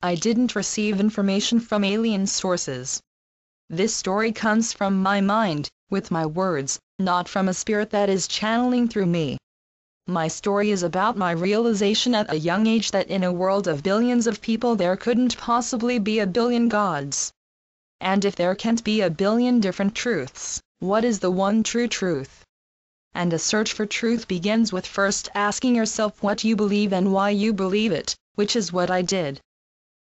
I didn't receive information from alien sources. This story comes from my mind, with my words, not from a spirit that is channeling through me. My story is about my realization at a young age that in a world of billions of people there couldn't possibly be a billion gods. And if there can't be a billion different truths, what is the one true truth? And a search for truth begins with first asking yourself what you believe and why you believe it, which is what I did.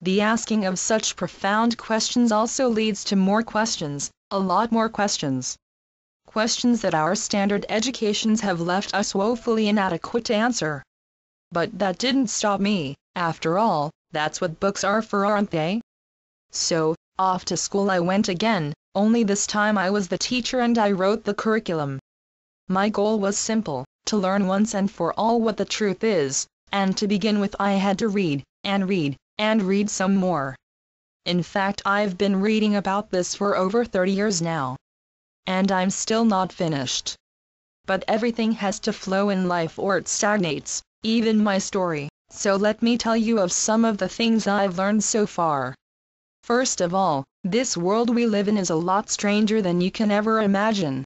The asking of such profound questions also leads to more questions, a lot more questions. Questions that our standard educations have left us woefully inadequate to answer. But that didn't stop me, after all, that's what books are for, aren't they? So, off to school I went again, only this time I was the teacher and I wrote the curriculum. My goal was simple, to learn once and for all what the truth is, and to begin with I had to read, and read, and read some more. In fact, I've been reading about this for over 30 years now. And I'm still not finished. But everything has to flow in life or it stagnates, even my story, so let me tell you of some of the things I've learned so far. First of all, this world we live in is a lot stranger than you can ever imagine.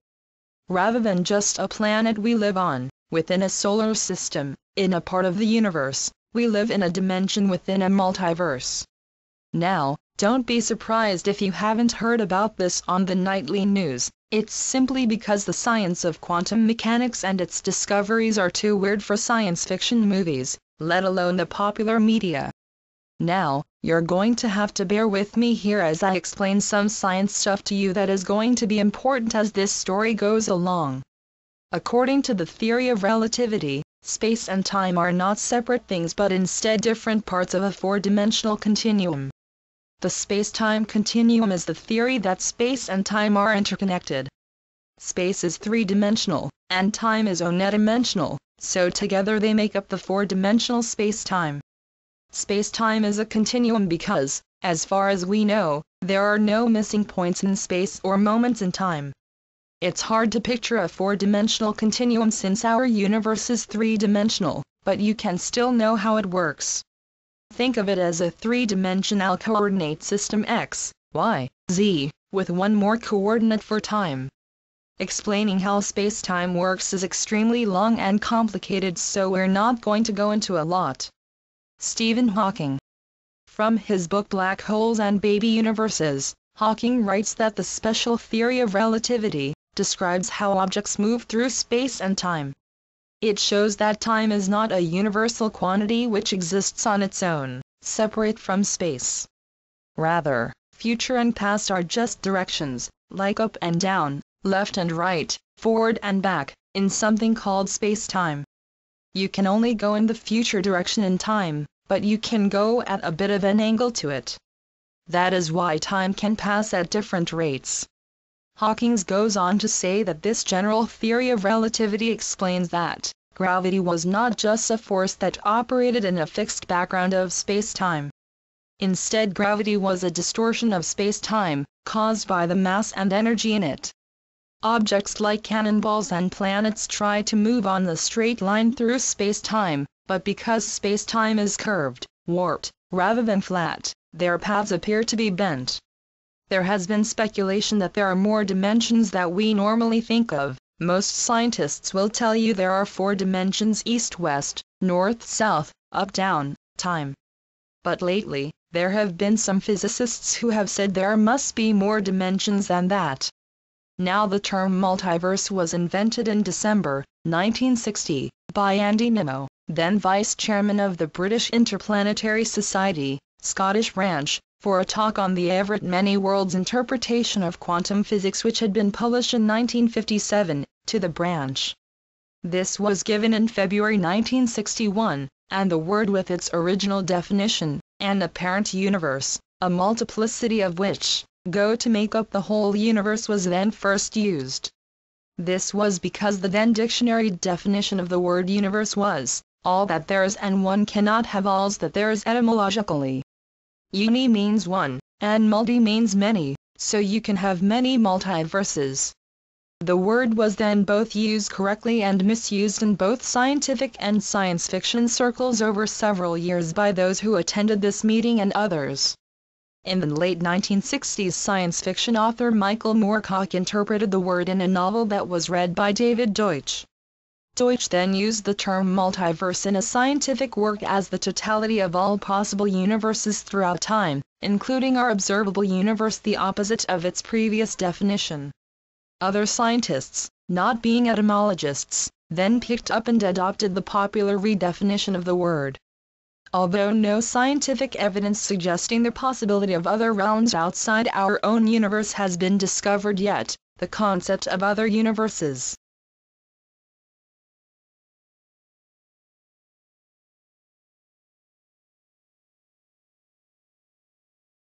Rather than just a planet we live on, within a solar system, in a part of the universe, we live in a dimension within a multiverse. Now, don't be surprised if you haven't heard about this on the nightly news, it's simply because the science of quantum mechanics and its discoveries are too weird for science fiction movies, let alone the popular media. Now, you're going to have to bear with me here as I explain some science stuff to you that is going to be important as this story goes along. According to the theory of relativity, space and time are not separate things but instead different parts of a four-dimensional continuum. The space-time continuum is the theory that space and time are interconnected. Space is three-dimensional, and time is one-dimensional, so together they make up the four-dimensional space-time. Space-time is a continuum because, as far as we know, there are no missing points in space or moments in time. It's hard to picture a four-dimensional continuum since our universe is three-dimensional, but you can still know how it works. Think of it as a three-dimensional coordinate system x, y, z, with one more coordinate for time. Explaining how space-time works is extremely long and complicated, so we're not going to go into a lot. Stephen Hawking. From his book Black Holes and Baby Universes, Hawking writes that the special theory of relativity describes how objects move through space and time. It shows that time is not a universal quantity which exists on its own, separate from space. Rather, future and past are just directions, like up and down, left and right, forward and back, in something called space-time. You can only go in the future direction in time, but you can go at a bit of an angle to it. That is why time can pass at different rates. Hawking goes on to say that this general theory of relativity explains that gravity was not just a force that operated in a fixed background of space-time. Instead, gravity was a distortion of space-time, caused by the mass and energy in it. Objects like cannonballs and planets try to move on the straight line through space-time, but because space-time is curved, warped, rather than flat, their paths appear to be bent. There has been speculation that there are more dimensions that we normally think of. Most scientists will tell you there are four dimensions: east-west, north-south, up-down, time. But lately, there have been some physicists who have said there must be more dimensions than that. Now the term multiverse was invented in December 1960 by Andy Nimmo, then vice chairman of the British Interplanetary Society, Scottish branch, for a talk on the Everett Many Worlds interpretation of quantum physics which had been published in 1957, to the branch. This was given in February 1961, and the word with its original definition, an apparent universe, a multiplicity of which go to make up the whole universe, was then first used. This was because the then dictionary definition of the word universe was, all that there is and one cannot have alls that there is etymologically. Uni means one, and multi means many, so you can have many multiverses. The word was then both used correctly and misused in both scientific and science fiction circles over several years by those who attended this meeting and others. In the late 1960s, science fiction author Michael Moorcock interpreted the word in a novel that was read by David Deutsch. Deutsch then used the term multiverse in a scientific work as the totality of all possible universes throughout time, including our observable universe, the opposite of its previous definition. Other scientists, not being etymologists, then picked up and adopted the popular redefinition of the word. Although no scientific evidence suggesting the possibility of other realms outside our own universe has been discovered yet, the concept of other universes,